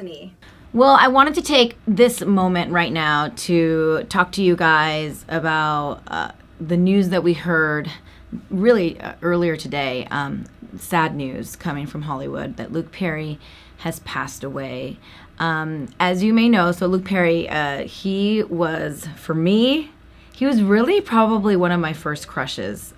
Sisanie. Well, I wanted to take this moment right now to talk to you guys about the news that we heard really earlier today. Sad news coming from Hollywood that Luke Perry has passed away. As you may know, so Luke Perry, he was, for me, he was really probably one of my first crushes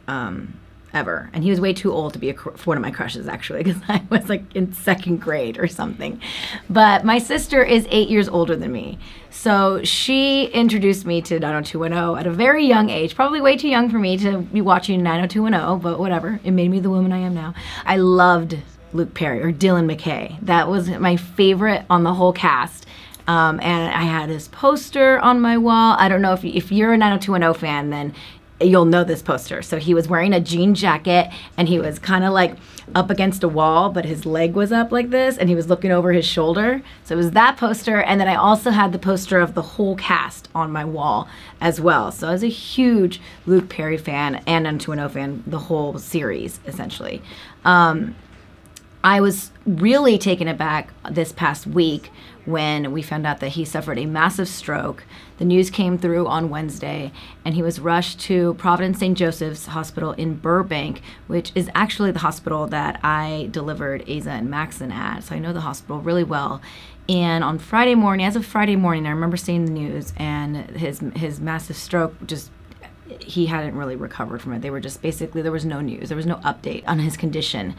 ever. And he was way too old to be one of my crushes, actually, because I was like in second grade or something. But my sister is 8 years older than me. So she introduced me to 90210 at a very young age, probably way too young for me to be watching 90210, but whatever. It made me the woman I am now. I loved Luke Perry, or Dylan McKay. That was my favorite on the whole cast. And I had his poster on my wall. I don't know if you're a 90210 fan, then you'll know this poster. So he was wearing a jean jacket and he was kind of like up against a wall, but his leg was up like this and he was looking over his shoulder. So it was that poster. And then I also had the poster of the whole cast on my wall as well. So I was a huge Luke Perry fan and 90210 fan, the whole series essentially. I was really taken aback this past week when we found out that he suffered a massive stroke. The news came through on Wednesday, and he was rushed to Providence St. Joseph's Hospital in Burbank, which is actually the hospital that I delivered Aza and Maxon at, so I know the hospital really well. And on Friday morning, as of Friday morning, I remember seeing the news, and his massive stroke just, he hadn't really recovered from it. They were just basically, there was no news. There was no update on his condition.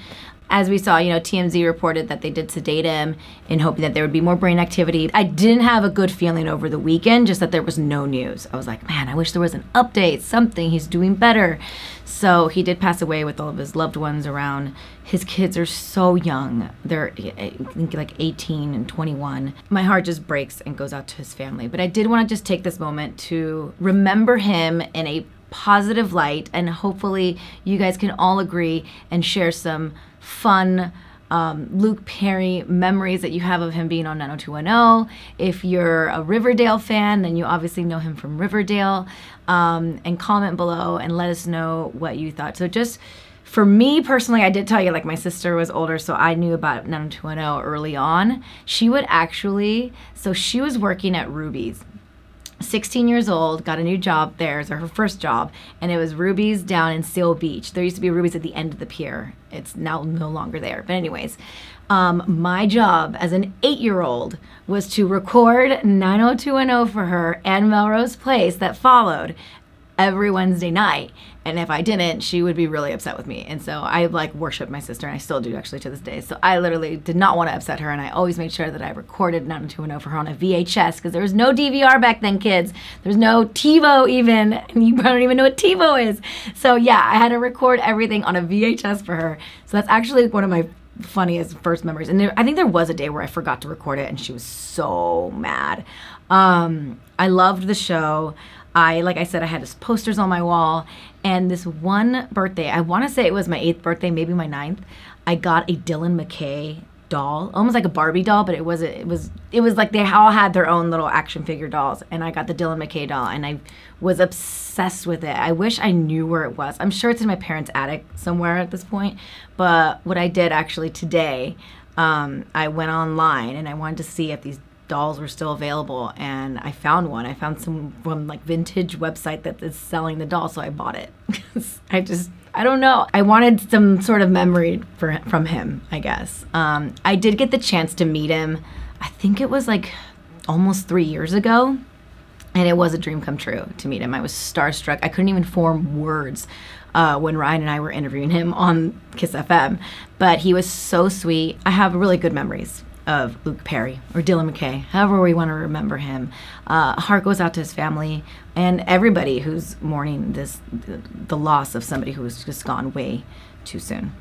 As we saw, TMZ reported that they did sedate him in hoping that there would be more brain activity. I didn't have a good feeling over the weekend, just that there was no news. I was like, man, I wish there was an update, something. He's doing better. So he did pass away with all of his loved ones around. His kids are so young. They're, I think, like 18 and 21. My heart just breaks and goes out to his family. But I did want to just take this moment to remember him in a positive light, and hopefully you guys can all agree and share some fun Luke Perry memories that you have of him being on 90210. If you're a Riverdale fan, then you obviously know him from Riverdale. And comment below and let us know what you thought. So just for me personally, I did tell you, like, my sister was older, so I knew about 90210 early on. She would actually, so she was working at Ruby's. 16 years old, got a new job there, it was her first job, and it was Ruby's down in Seal Beach. There used to be a Ruby's at the end of the pier. It's now no longer there. But anyways, my job as an 8-year-old was to record 90210 for her and Melrose Place that followed every Wednesday night. And if I didn't, she would be really upset with me. And so I like worshiped my sister, and I still do actually to this day. So I literally did not want to upset her, and I always made sure that I recorded 90210 for her on a VHS, because there was no DVR back then, kids. There's no TiVo even, and you probably don't even know what TiVo is. So yeah, I had to record everything on a VHS for her. So that's actually one of my funniest first memories. And I think there was a day where I forgot to record it, and she was so mad. I loved the show. Like I said, I had his posters on my wall, and this one birthday, I want to say it was my 8th birthday, maybe my 9th, I got a Dylan McKay doll, almost like a Barbie doll, but it was like they all had their own little action figure dolls, and I got the Dylan McKay doll, and I was obsessed with it. I wish I knew where it was. I'm sure it's in my parents' attic somewhere at this point, but what I did actually today, I went online and I wanted to see if these dolls were still available, and I found one. I found some from like vintage website that is selling the doll, so I bought it. I don't know. I wanted some sort of memory from him, I guess. I did get the chance to meet him. I think it was like almost 3 years ago, and it was a dream come true to meet him. I was starstruck. I couldn't even form words when Ryan and I were interviewing him on Kiss FM, but he was so sweet. I have really good memories of Luke Perry, or Dylan McKay, however we want to remember him. Heart goes out to his family and everybody who's mourning the loss of somebody who has just gone way too soon.